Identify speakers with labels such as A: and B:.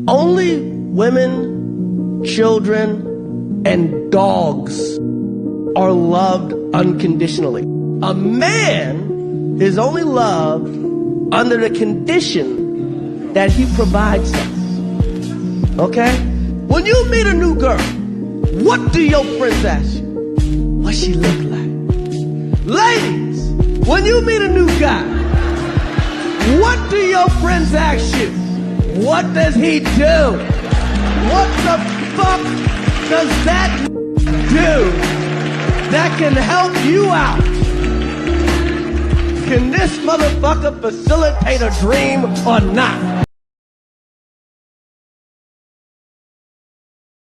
A: Only women, children, and dogs are loved unconditionally. A man is only loved under the condition that he provides us. Okay? When you meet a new girl, what do your friends ask you? What she look like? Ladies, when you meet a new guy, what do your friends ask you? What does he do? What the fuck does that do that can help you out? Can this motherfucker facilitate a dream or not?